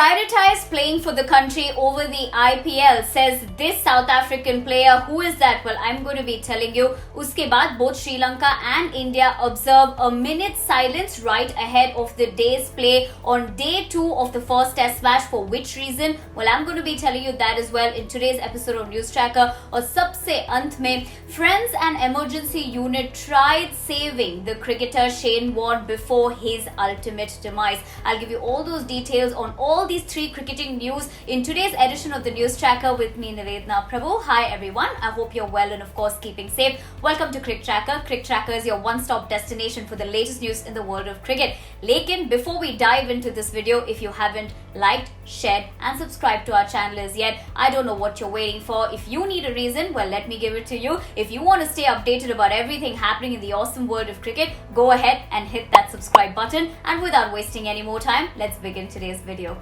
prioritize playing for the country over the IPL, says this South African player. Who is that? Well, I'm going to be telling you. Uske baad, both Sri Lanka and India observe a minute's silence right ahead of the day's play on day 2 of the first test match. For which reason? Well, I'm going to be telling you that as well in today's episode of News Tracker. Aur sabse ant mein, Friends and Emergency Unit tried saving the cricketer Shane Warne before his ultimate demise. I'll give you all those details on all these 3 cricketing news in today's edition of the News Tracker with me, Nivedna Prabhu. Hi everyone, I hope you're well and of course keeping safe. Welcome to Cricket Tracker. Cricket Tracker is your one-stop destination for the latest news in the world of cricket. Lekin, before we dive into this video, if you haven't liked, shared and subscribed to our channel as yet, I don't know what you're waiting for. If you need a reason, well, let me give it to you. If you want to stay updated about everything happening in the awesome world of cricket, go ahead and hit that subscribe button. And without wasting any more time, let's begin today's video.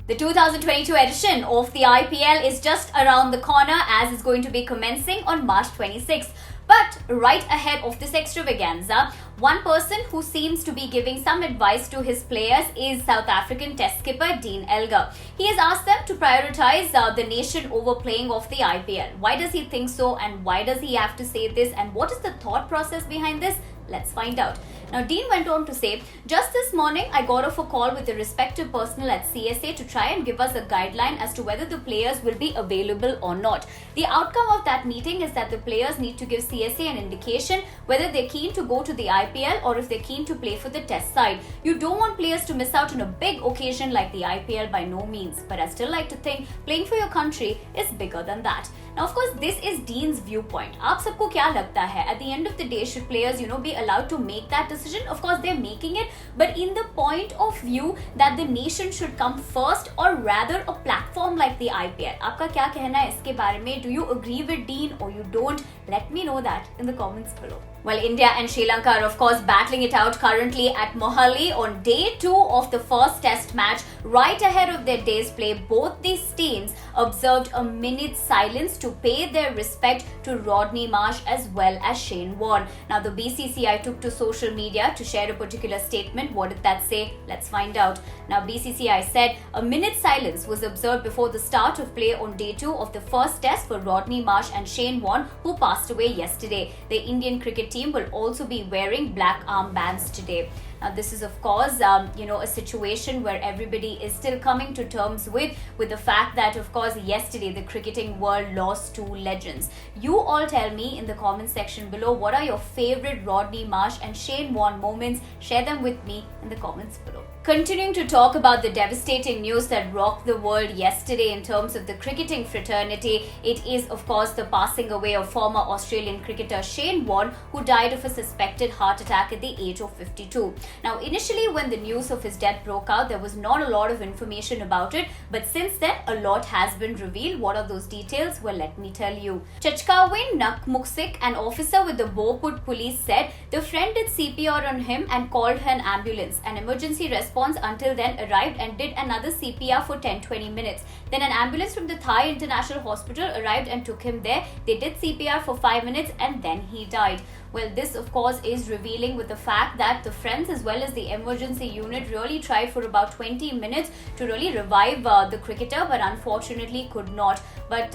The 2022 edition of the IPL is just around the corner, as it's going to be commencing on March 26th. But right ahead of this extravaganza, one person who seems to be giving some advice to his players is South African Test skipper Dean Elgar. He has asked them to prioritize the nation over playing of the IPL. Why does he think so, and why does he have to say this, and what is the thought process behind this? Let's find out. Now, Dean went on to say, just this morning, I got off a call with the respective personnel at CSA to try and give us a guideline as to whether the players will be available or not. The outcome of that meeting is that the players need to give CSA an indication whether they're keen to go to the IPL or if they're keen to play for the test side. You don't want players to miss out on a big occasion like the IPL, by no means. But I still like to think playing for your country is bigger than that. Now, of course, this is Dean's viewpoint. Aap sabko kya lagta hai? At the end of the day, should players, be allowed to make that decision? Of course, they're making it, but in the point of view that the nation should come first, or rather a platform like the IPL. Aapka kya kehna hai iske bare mein? Do you agree with Dean or you don't? Let me know that in the comments below. Well, India and Sri Lanka are of course battling it out currently at Mohali on day 2 of the first test match. Right ahead of their day's play, both these teams observed a minute's silence to pay their respect to Rodney Marsh as well as Shane Warne. Now, the BCCI took to social media to share a particular statement. What did that say? Let's find out. Now, BCCI said a minute's silence was observed before the start of play on day 2 of the first test for Rodney Marsh and Shane Warne, who passed away yesterday. The Indian cricket team will also be wearing black armbands today. Now, this is of course, a situation where everybody is still coming to terms with the fact that, of course, yesterday the cricketing world lost 2 legends. You all tell me in the comment section below, what are your favorite Rodney Marsh and Shane Warne moments? Share them with me in the comments below. Continuing to talk about the devastating news that rocked the world yesterday in terms of the cricketing fraternity, it is of course the passing away of former Australian cricketer Shane Warne, who died of a suspected heart attack at the age of 52. Now, initially when the news of his death broke out, there was not a lot of information about it, but since then a lot has been revealed. What are those details? Well, let me tell you. Chachkawin Nakmuksik, an officer with the Boput police, said the friend did CPR on him and called an ambulance. An emergency response until then arrived and did another CPR for 10-20 minutes. Then an ambulance from the Thai International Hospital arrived and took him there. They did CPR for 5 minutes and then he died. Well, this of course is revealing with the fact that the friends as well as the emergency unit really tried for about 20 minutes to really revive the cricketer, but unfortunately could not. But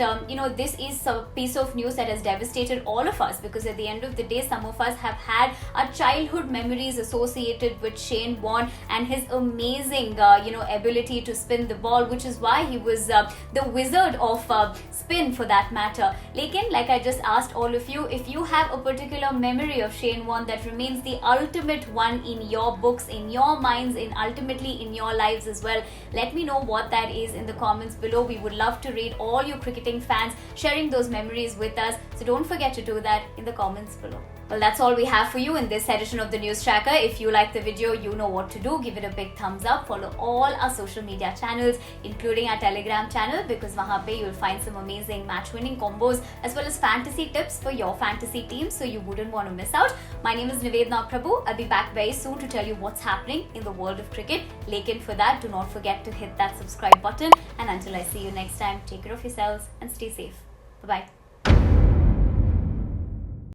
this is a piece of news that has devastated all of us, because at the end of the day, some of us have had our childhood memories associated with Shane Warne and his amazing ability to spin the ball, which is why he was the wizard of spin for that matter. Lekin, like I just asked all of you, if you have a particular memory of Shane Warne that remains the ultimate one in your books, in your minds, in ultimately in your lives as well, let me know what that is in the comments below. We would love to read all your cricketing fans sharing those memories with us, so don't forget to do that in the comments below. Well, that's all we have for you in this edition of the News Tracker. If you like the video, you know what to do. Give it a big thumbs up. Follow all our social media channels, including our Telegram channel, because wahan pe you'll find some amazing match-winning combos as well as fantasy tips for your fantasy team, so you wouldn't want to miss out. My name is Nivedna Prabhu. I'll be back very soon to tell you what's happening in the world of cricket. Lekin, for that, do not forget to hit that subscribe button. And until I see you next time, take care of yourselves and stay safe. Bye-bye.